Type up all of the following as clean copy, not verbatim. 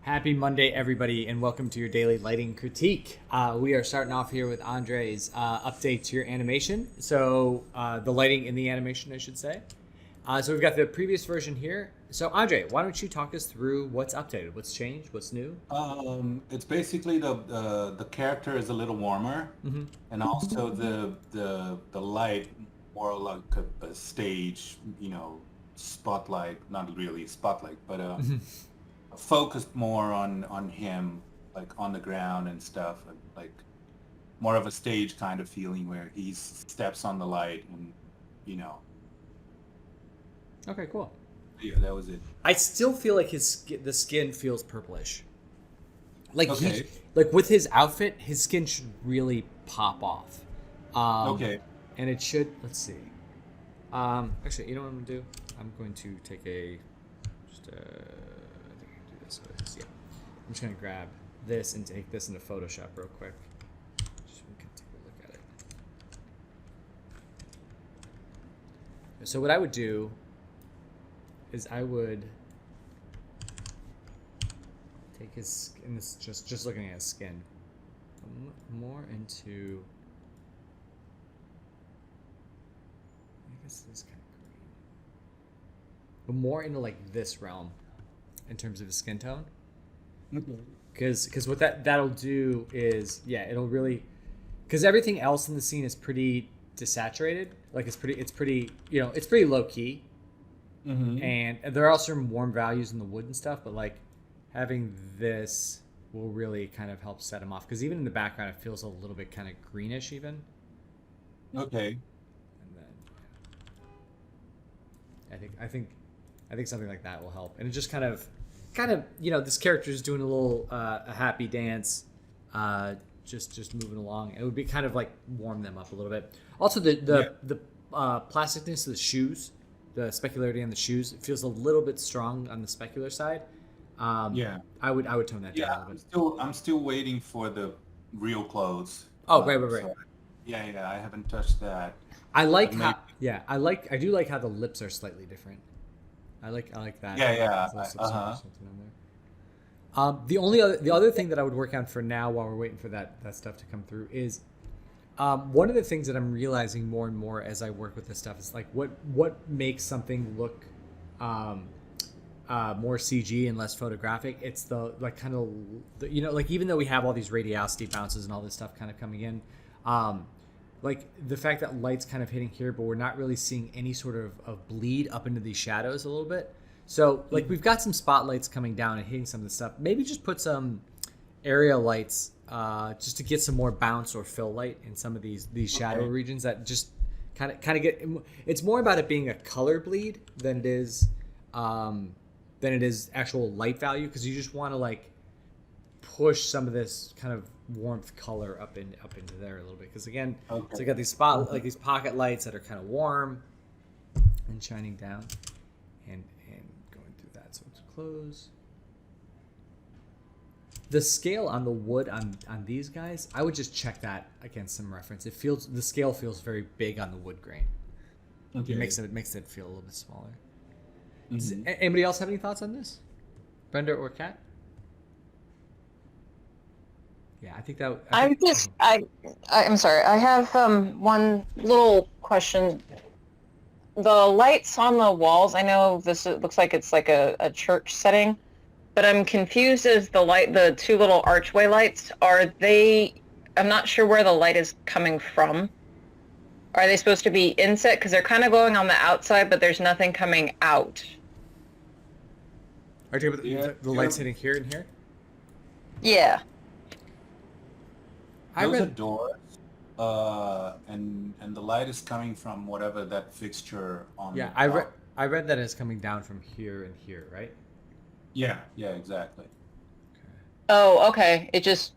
Happy Monday, everybody, and welcome to your daily lighting critique. We are starting off here with Andre's update to your animation. So the lighting in the animation, I should say. So we've got the previous version here. So Andre, why don't you talk us through what's updated, what's changed, what's new? It's basically the character is a little warmer, and also the light more like a stage, spotlight, not really spotlight, but focused more on him, like on the ground and stuff, and like more of a stage kind of feeling where he steps on the light and Okay, cool. yeah, that was it. I still feel like the skin feels purplish. Like Okay. like with his outfit, his skin should really pop off. Okay. And it should. Let's see. Actually, you know what I'm gonna do? I'm going to take a just. I think I can do this. Yeah. I'm just gonna grab this and take this into Photoshop real quick. Just so we can take a look at it. So what I would do is I would take his, and this just looking at his skin, more into, I guess this kind of green, but more into like this realm in terms of his skin tone. Because what that'll do is, yeah, it'll really, because everything else in the scene is pretty desaturated. Like it's pretty low key. And there are some warm values in the wood and stuff, but like having this will really kind of help set him off, because even in the background it feels a little bit kind of greenish even. Okay. And then I think something like that will help, and it just kind of this character is doing a little a happy dance, just moving along. It would be kind of like warm them up a little bit. Also the plasticness of the shoes. The specularity on the shoes, it feels a little bit strong on the specular side. Yeah. I would tone that down a little bit. I'm still waiting for the real clothes. Oh, right. So, yeah, I haven't touched that. I like But I do like how the lips are slightly different. I like that. yeah. There's something on there. The other thing that I would work on for now, while we're waiting for that stuff to come through, is one of the things that I'm realizing more and more as I work with this stuff is like what makes something look more CG and less photographic. It's the like kind of like, even though we have all these radiosity bounces and all this stuff kind of coming in, like the fact that light's kind of hitting here, but we're not really seeing any sort of bleed up into these shadows a little bit. So like we've got some spotlights coming down and hitting some of this stuff. Maybe just put some area lights just to get some more bounce or fill light in some of these shadow regions that just kind of get. It's more about it being a color bleed than it is actual light value, because you just want to like push some of this kind of warmth color up into there a little bit, because again, so you got these like these pocket lights that are kind of warm and shining down and going through that. So it's close. The scale on the wood on these guys, I would just check that against some reference. The scale feels very big on the wood grain. Okay. It makes it feel a little bit smaller. Does anybody else have any thoughts on this? Brenda or Kat? Yeah, I think that. I'm sorry. I have one little question. The lights on the walls. I know looks like it's like a church setting. But I'm confused as the two little archway lights, I'm not sure where the light is coming from. Are they supposed to be inset? Because they're kind of going on the outside, but there's nothing coming out. Are you talking about the lights hitting here and here? Yeah. Those are doors, and the light is coming from whatever that fixture on. Yeah, the I read that it's coming down from here and here, right? Yeah, exactly. Oh, okay. That just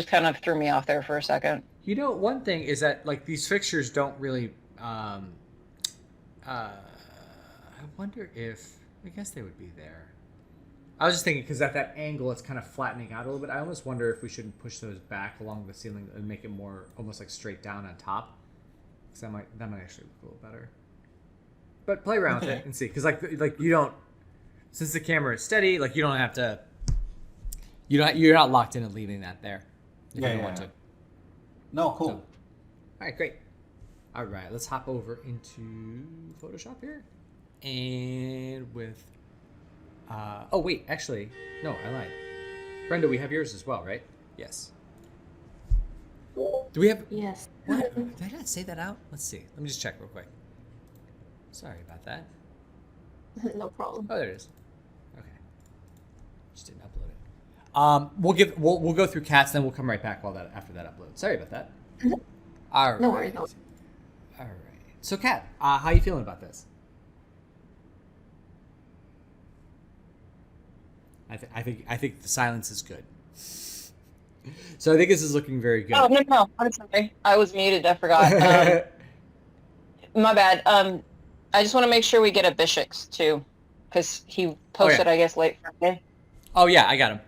kind of threw me off there for a second. One thing is that like these fixtures don't really. I wonder if, I guess they would be there. I was just thinking, because at that angle it's kind of flattening out a little bit. I almost wonder if we shouldn't push those back along the ceiling and make it more almost like straight down on top. Because that might actually look a little better. But play around with it and see, because like you don't. since the camera is steady, like you don't have to. You're not locked in and leaving that there. If you don't want to. No, cool. So, all right, great. All right, let's hop over into Photoshop here, and with. Oh wait, actually, no, I lied. Brenda, we have yours as well, right? Yes. Do we have? Yes. What? Did I not say that out? Let's see. Let me just check real quick. Sorry about that. No problem. Oh, there it is. Okay. Just didn't upload it. We'll go through cats, then we'll come right back after that upload. Sorry about that. All right. No worries. No. All right. So, Kat, how you feeling about this? I think the silence is good. So I think this is looking very good. Oh, no. I'm sorry. I was muted. I forgot. My bad. I just want to make sure we get Abishek's too, because he posted, I guess, late Friday. Oh yeah, I got him.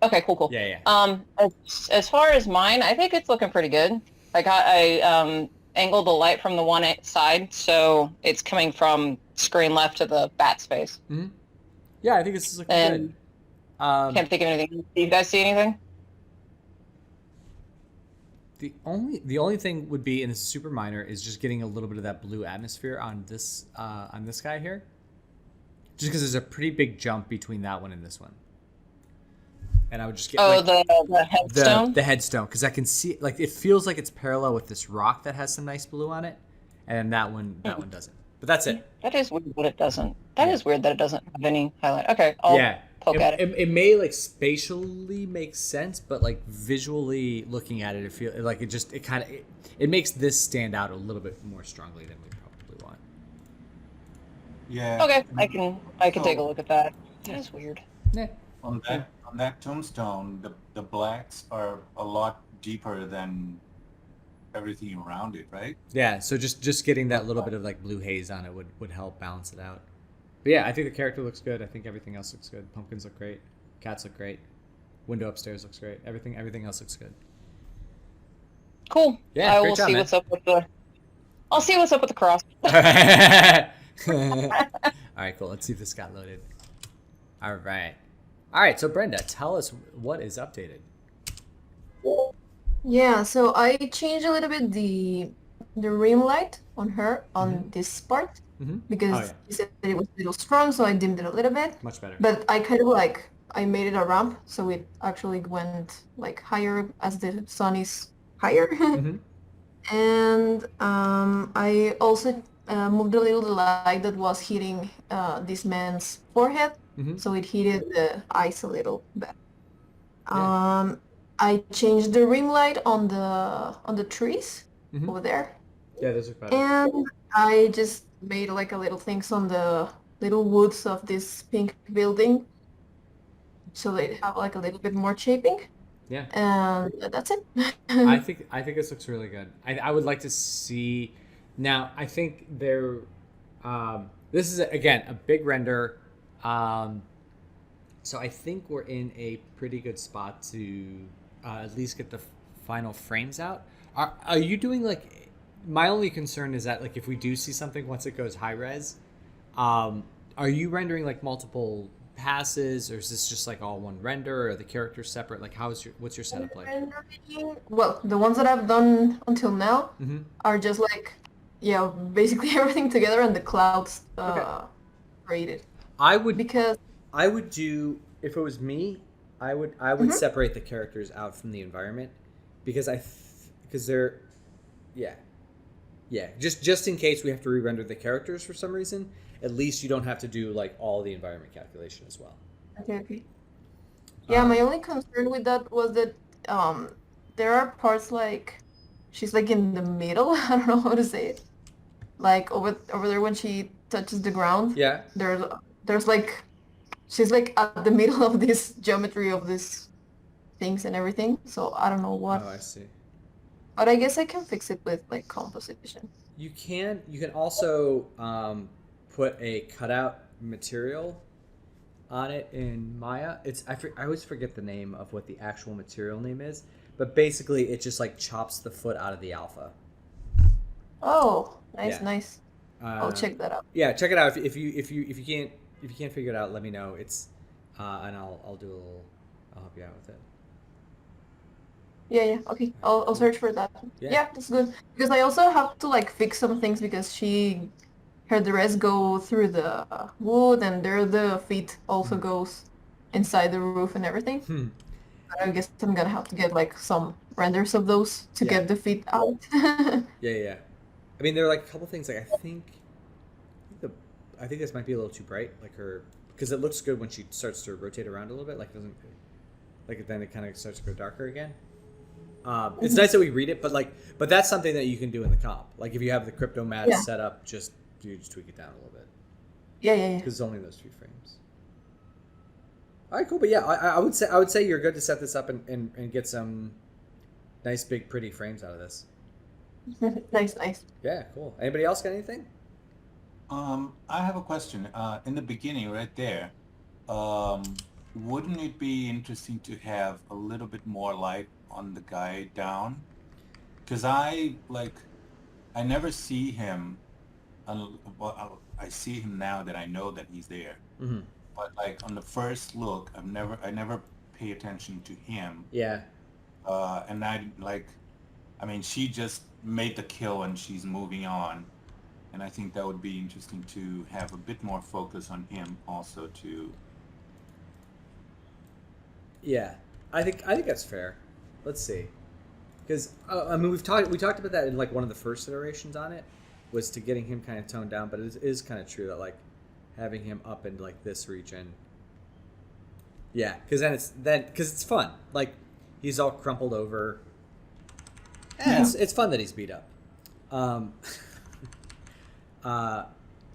Okay, cool. Yeah. As far as mine, I think it's looking pretty good. Like I angled the light from the one side, so it's coming from screen left to the bat's face. Mm-hmm. Yeah, I think this is looking good. Can't think of anything. Do you guys see anything? The only thing would be, and this is super minor, is just getting a little bit of that blue atmosphere on this guy here. Just because there's a pretty big jump between that one and this one. And I would just get the headstone? The headstone, because I can see, like, it feels like it's parallel with this rock that has some nice blue on it, and that one doesn't. But that's it. That is weird that it doesn't. That is weird that it doesn't have any highlight. Okay, I'll poke at it. It may, like, spatially make sense, but, like, visually looking at it, it feels like it makes this stand out a little bit more strongly than we probably want. Yeah. Okay, I can take a look at that. That is weird. Yeah. On that tombstone, the blacks are a lot deeper than everything around it, right? Yeah, so just getting that little bit of like blue haze on it would help balance it out. But yeah, I think the character looks good. I think everything else looks good. Pumpkins look great. Cats look great. Window upstairs looks great. Everything else looks good. Cool. Yeah, I great will job, see man. what's up with the. I'll see what's up with the cross. All right, cool. Let's see if this got loaded. All right. So Brenda, tell us what is updated. Yeah, so I changed a little bit the rim light on her on this part because you said that it was a little strong, so I dimmed it a little bit. Much better. But I kind of I made it a ramp, so it actually went like higher as the sun is higher. And I also moved a little light that was hitting this man's forehead, so it hit the eyes a little bit. I changed the rim light on the trees over there. Yeah, those look better. And I just made like a little things on the little woods of this pink building, so they have like a little bit more shaping. Yeah. And that's it. I think this looks really good. I would like to see. Now I think there. This is again a big render. So I think we're in a pretty good spot to at least get the final frames out. Are you doing like? My only concern is that like if we do see something once it goes high res, are you rendering like multiple passes, or is this just like all one render, or are the characters separate? Like what's your setup like? Well, the ones that I've done until now are just like basically everything together and the clouds created. I would do, if it was me, I would separate the characters out from the environment because they're just in case we have to re-render the characters for some reason, at least you don't have to do like all the environment calculation as well. Okay. Yeah, my only concern with that was that there are parts like she's like in the middle. I don't know how to say it. Like over there when she touches the ground. Yeah. There's like she's like at the middle of this geometry of these things and everything. So I don't know what. Oh, I see. But I guess I can fix it with like composition. You can also put a cutout material on it in Maya. I always forget the name of what the actual material name is, but basically it just like chops the foot out of the alpha. Oh, nice, Yeah. nice. I'll check that out. Yeah, check it out if you can't if you can't figure it out, let me know. It's and I'll do a little. I'll help you out with it. Yeah, okay. I'll search for that. Yeah, that's good. Because I also have to like fix some things because her dress go through the wood and there the feet also goes inside the roof and everything. I guess I'm gonna have to get like some renders of those to get the feet out. Yeah. I mean, there are like a couple things. Like I think this might be a little too bright. Like her, because it looks good when she starts to rotate around a little bit. Like it doesn't, like then it kind of starts to go darker again. It's nice that we read it, but that's something that you can do in the comp. Like if you have the crypto mat set up, you just tweak it down a little bit. Yeah. Because it's only those 3 frames. All right, cool. But yeah, I would say you're good to set this up and get some nice, big, pretty frames out of this. Nice. Yeah, cool. Anybody else got anything? I have a question. In the beginning, right there, wouldn't it be interesting to have a little bit more light on the guy down? Because I never see him. I see him now that I know that he's there. Mm-hmm. But like on the first look, I never pay attention to him. Yeah. And I mean, she just made the kill and she's moving on. And I think that would be interesting to have a bit more focus on him also too. Yeah, I think that's fair. Let's see, because I mean we talked about that in like one of the first iterations on it, was to getting him kind of toned down. But it is kind of true that like having him up in like this region. Yeah, because it's fun. Like he's all crumpled over. Yeah, it's fun that he's beat up. No,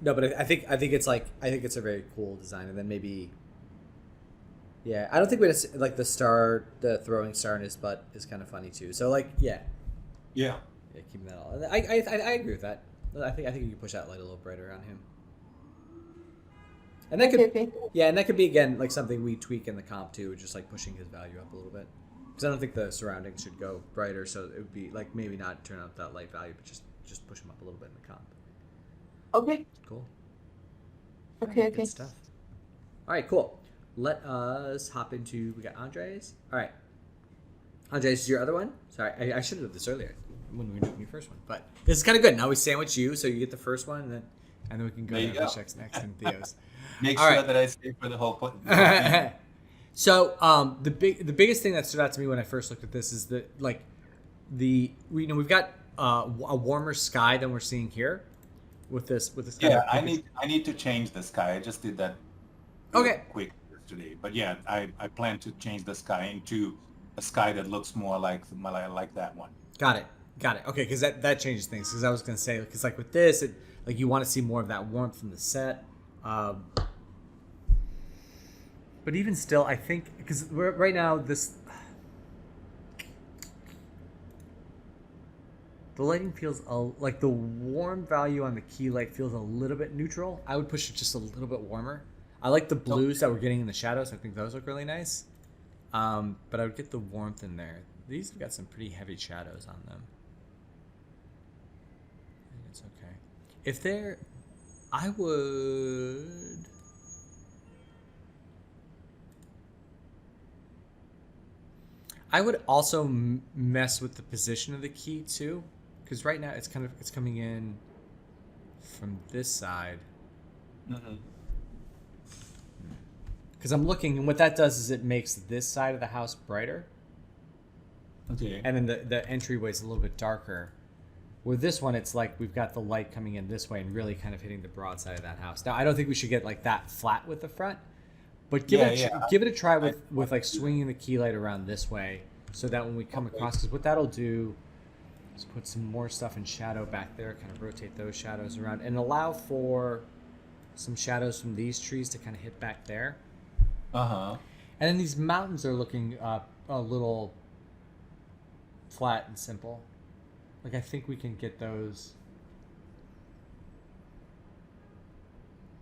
but I think it's a very cool design, and then maybe. Yeah, I don't think we like the throwing star in his butt is kind of funny too. So like, yeah, keeping that all. I agree with that. I think you can push that light a little brighter on him. And that could be again like something we tweak in the comp too, just like pushing his value up a little bit. Because I don't think the surroundings should go brighter, so it would be like maybe not turn up that light value, but just push him up a little bit in the comp. Okay. Cool. Okay. Good stuff. All right, cool. Let us hop into. We got Andres. All right, Andres is your other one. Sorry, I should have done this earlier when we were doing your first one, but this is kind of good. Now we sandwich you, so you get the first one, and then we can go to Abishek's next and Theo's. Make sure that I stay for the whole point. So the biggest thing that stood out to me when I first looked at this is that like we've got a warmer sky than we're seeing here with this. Yeah, I need to change the sky. I just did that. Quick yesterday, but yeah, I plan to change the sky into a sky that looks more like that one. Got it. Okay, because that changes things. Because I was gonna say, because like with this, like you want to see more of that warmth from the set. But even still, I think because right now the lighting feels like the warm value on the key light feels a little bit neutral. I would push it just a little bit warmer. I like the blues that we're getting in the shadows. I think those look really nice. But I would get the warmth in there. These have got some pretty heavy shadows on them. I think it's okay. If they're, I would also mess with the position of the key too, because right now it's coming in from this side. Mm-hmm. Because I'm looking, and what that does is it makes this side of the house brighter. Okay. And then the entryway is a little bit darker. With this one, it's like we've got the light coming in this way and really kind of hitting the broad side of that house. Now, I don't think we should get like that flat with the front, but give it a try with like swinging the key light around this way, so that when we come across, because what that'll do is put some more stuff in shadow back there, kind of rotate those shadows around, and allow for some shadows from these trees to kind of hit back there. Uh-huh. And then these mountains are looking a little flat and simple. Like I think we can get those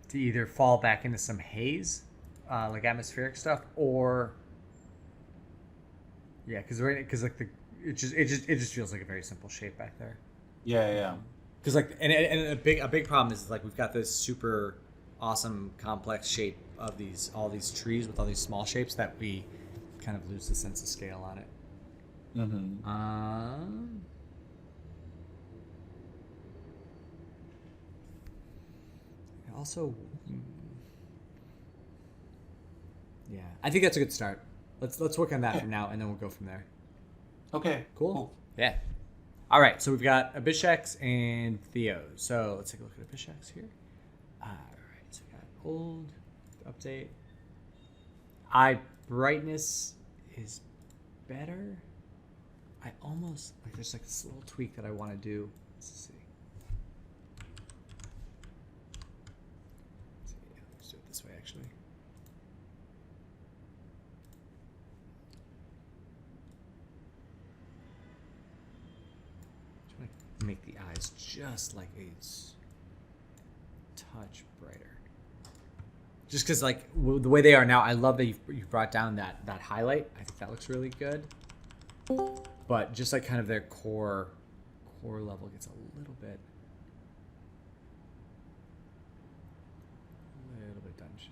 to either fall back into some haze, like atmospheric stuff, or because like it just feels like a very simple shape back there. Yeah. Because like and a big problem is like we've got this super awesome complex shape of all these trees with all these small shapes that we kind of lose the sense of scale on it. Also, yeah, I think that's a good start. Let's work on that for now, and then we'll go from there. Okay. Cool. Yeah. All right, so we've got Abishek's and Theo. So let's take a look at Abishek's here. All right, so we got old, update. Eye brightness is better. I almost, like, there's like this little tweak that I want to do. Let's see. Let's do it this way, actually. Make the eyes just like a touch brighter, just because like the way they are now. I love that you've brought down that highlight. I think that looks really good, but just like kind of their core level gets a little bit dungy.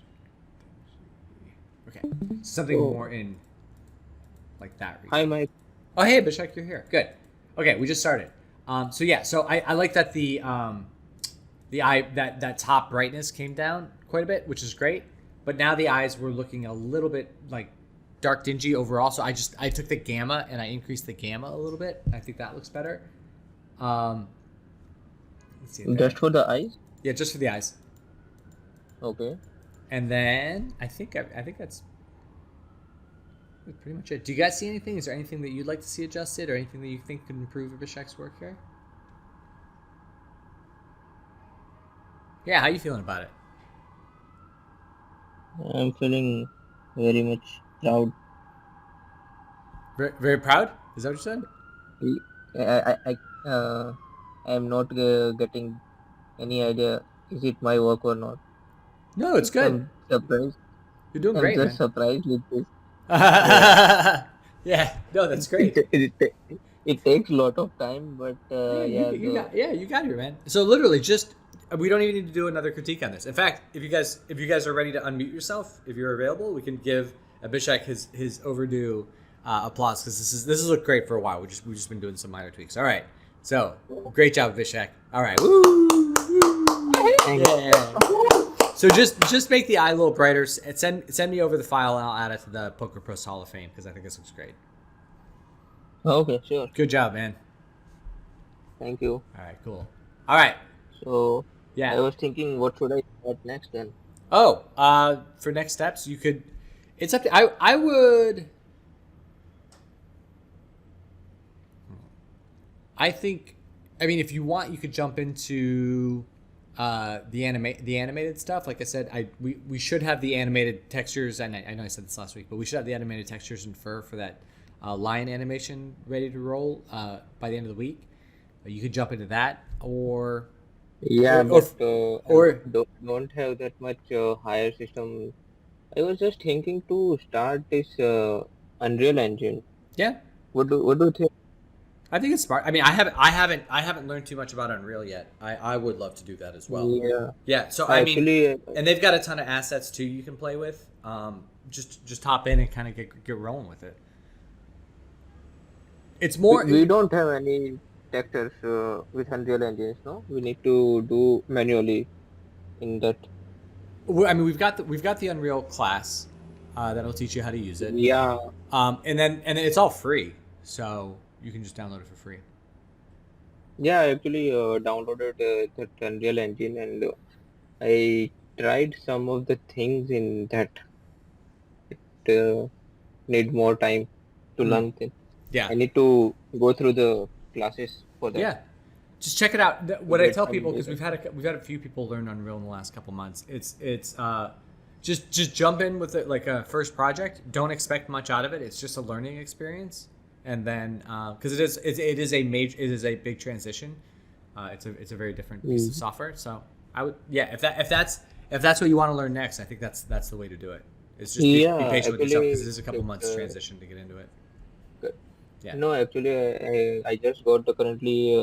Okay, something more in like that region. Hi, Mike. Oh, hey, Abishek, you're here. Good. Okay, we just started. So yeah, so I like that the eye that top brightness came down quite a bit, which is great. But now the eyes were looking a little bit like dark dingy overall. So I took the gamma and I increased the gamma a little bit. I think that looks better. Let's see. Just for the eyes? Yeah, just for the eyes. Okay. And then I think that's pretty much it. Do you guys see anything? Is there anything that you'd like to see adjusted, or anything that you think could improve Abhishek's work here? Yeah, how you feeling about it? I'm feeling very much proud. Very, very proud? Is that what you said? I'm not getting any idea. Is it my work or not? No, it's good. I'm surprised. You're doing I'm great, just man. surprised with this. Yeah, no, that's great. It takes a lot of time, but you got it, man. So literally, just we don't even need to do another critique on this. In fact, if you guys are ready to unmute yourself, if you're available, we can give Abishek his overdue applause, because this has looked great for a while. We've just been doing some minor tweaks. All right, so great job, Abishek. All right, woo! Yeah. So just make the eye a little brighter. Send me over the file, and I'll add it to the Poker Pros Hall of Fame, because I think this looks great. Okay, sure. Good job, man. Thank you. All right, cool. All right. So Yeah. I was thinking, what should I start next then? Oh, for next steps, you could. It's up to I would. I think. I mean, if you want, you could jump into the animated stuff. Like I said, we should have the animated textures, and I know I said this last week, but we should have the animated textures and fur for that lion animation ready to roll by the end of the week. You could jump into that, or Yeah, or I don't have that much higher system. I was just thinking to start this Unreal Engine. yeah. What do you think? I think it's smart. I mean, I haven't learned too much about Unreal yet. I would love to do that as well. Yeah, Yeah. So I mean, actually, and they've got a ton of assets too you can play with. Just hop in and kind of get rolling with it. It's more. we don't have any textures with Unreal Engines, no? We need to do manually in that. I mean, we've got the Unreal class that'll teach you how to use it. Yeah, And then it's all free, so you can just download it for free. yeah. I actually downloaded that Unreal Engine, and I tried some of the things in that. It need more time to learn things. Yeah. I need to go through the classes for that. Yeah, just check it out. What I Great tell people, because combination. we've had a few people learn Unreal in the last couple months. It's just jump in with it like a first project. Don't expect much out of it. It's just a learning experience, and then because it is a big transition. It's a very different piece of software. So I would if that's what you want to learn next, I think that's the way to do it. It's just be patient with yourself, because it is a couple months transition to get into it. Yeah. No, actually, I just got currently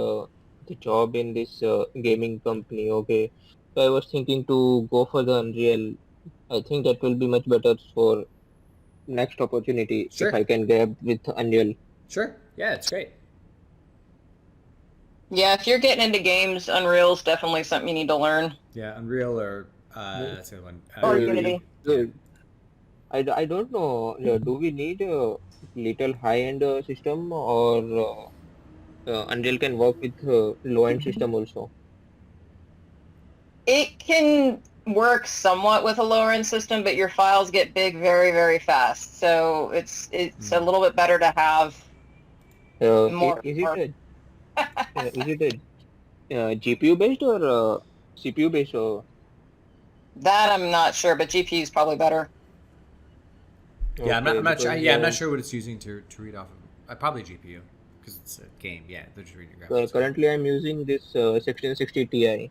the job in this gaming company. Okay, So I was thinking to go for the Unreal. I think that will be much better for next opportunity if Sure. I can grab with Unreal. Sure. Yeah, it's great. Yeah, if you're getting into games, Unreal's definitely something you need to learn. Yeah, Unreal or Yeah. that's the other one. Or Unity. Unity. Yeah. I don't know. Do we need a little high-end system, or Unreal can work with low-end system also? It can work somewhat with a lower end system, but your files get big very, very fast. So it's a little bit better to have more. Is it a GPU based or CPU based? Or That I'm not sure, but GPU is probably better. Yeah, I'm not. okay, I'm not sure. because Yeah, I'm not sure what it's using to read off of. Probably GPU because it's a game. Yeah, they're just reading graphics. currently I'm using this 1660 Ti.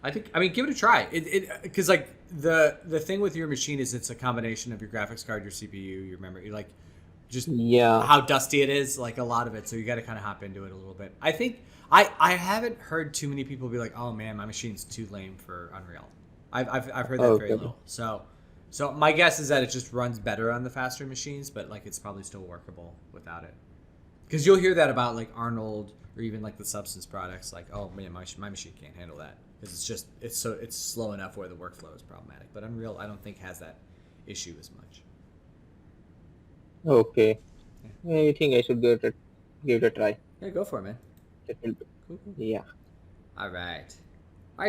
I think. I mean, give it a try. It because like the thing with your machine is it's a combination of your graphics card, your CPU, your memory, like just Yeah. how dusty it is, like a lot of it. So you got to kind of hop into it a little bit. I think I haven't heard too many people be like, oh man, my machine's too lame for Unreal. I've heard that very Okay. little. So my guess is that it just runs better on the faster machines, but like it's probably still workable without it. Because you'll hear that about like Arnold or even like the Substance products, like oh man, my machine can't handle that because it's slow enough where the workflow is problematic. But Unreal, I don't think has that issue as much. Okay. I think I should give it a try. Yeah, go for it, man. That will be, Cool. yeah. All right,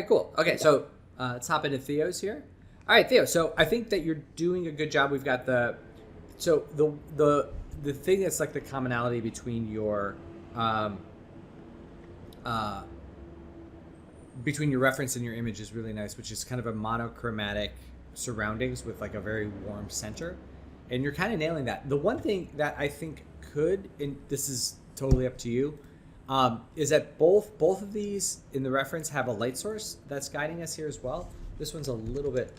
cool. Okay, so let's hop into Theo's here. All right, Theo. So I think that you're doing a good job. We've got the thing that's like the commonality between your between your reference and your image is really nice, which is kind of a monochromatic surroundings with like a very warm center, and you're kind of nailing that. The one thing that I think could, and this is totally up to you, is that both of these in the reference have a light source that's guiding us here as well. This one's a little bit,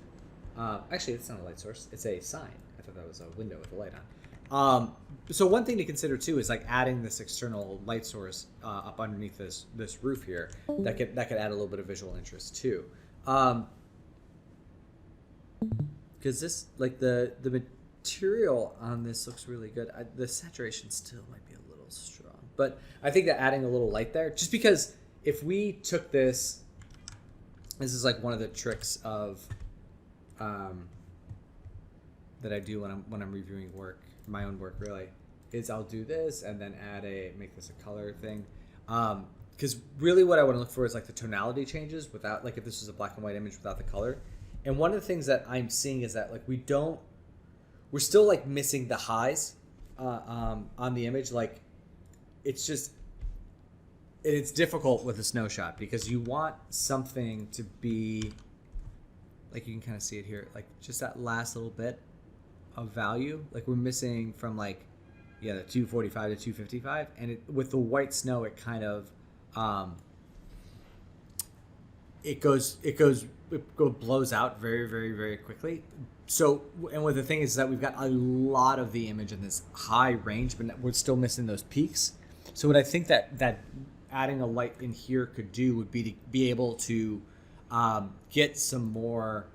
actually it's not a light source, it's a sign. I thought that was a window with a light on. So one thing to consider too is like adding this external light source up underneath this roof here that could add a little bit of visual interest too. Because this, like the material on this looks really good. The saturation still might be a little strong, but I think that adding a little light there, just because if we took this is like one of the tricks of that I do when I'm reviewing work, my own work really, is I'll do this and then make this a color thing. Because really what I want to look for is like the tonality changes without, like if this was a black and white image without the color. And one of the things that I'm seeing is that like we're still like missing the highs on the image. Like it's difficult with a snow shot because you want something to be like, you can kind of see it here, like just that last little bit of value. Like we're missing from like, yeah, the 245 to 255, and with the white snow, it kind of it blows out very, very, very quickly. So, and what the thing is that we've got a lot of the image in this high range, but we're still missing those peaks. So what I think that adding a light in here could do would be to be able to get some more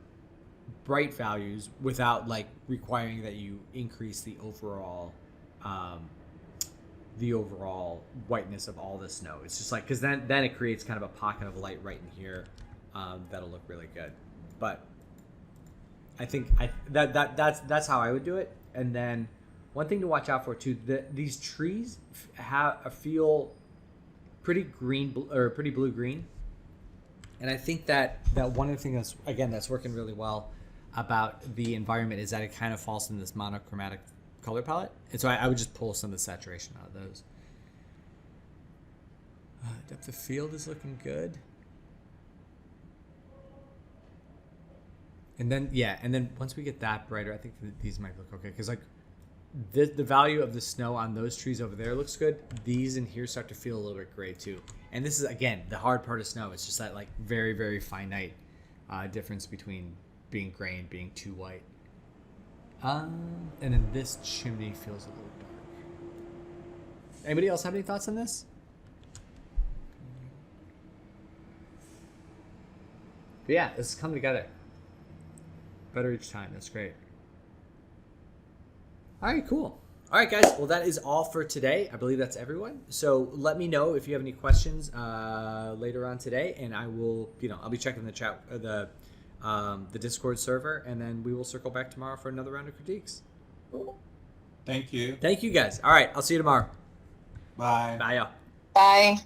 bright values without like requiring that you increase the overall whiteness of all the snow. It's just like, because then it creates kind of a pocket of light right in here that'll look really good. But I think that's how I would do it. And then one thing to watch out for too, these trees feel pretty green or pretty blue green, and I think that one of the things that's working really well about the environment is that it kind of falls in this monochromatic color palette, and so I would just pull some of the saturation out of those. Depth of field is looking good. And then once we get that brighter, I think these might look okay. Because like the value of the snow on those trees over there looks good. These in here start to feel a little bit gray too. And this is, again, the hard part of snow. It's just that like very, very finite difference between being gray and being too white. And then this chimney feels a little dark. Anybody else have any thoughts on this? But yeah, this is coming together. Better each time. That's great. All right, cool. All right, guys. Well, that is all for today. I believe that's everyone. So let me know if you have any questions later on today, and I will, I'll be checking the chat, the Discord server, and then we will circle back tomorrow for another round of critiques. Thank you. Thank you, guys. All right, I'll see you tomorrow. Bye. Bye, y'all. Bye.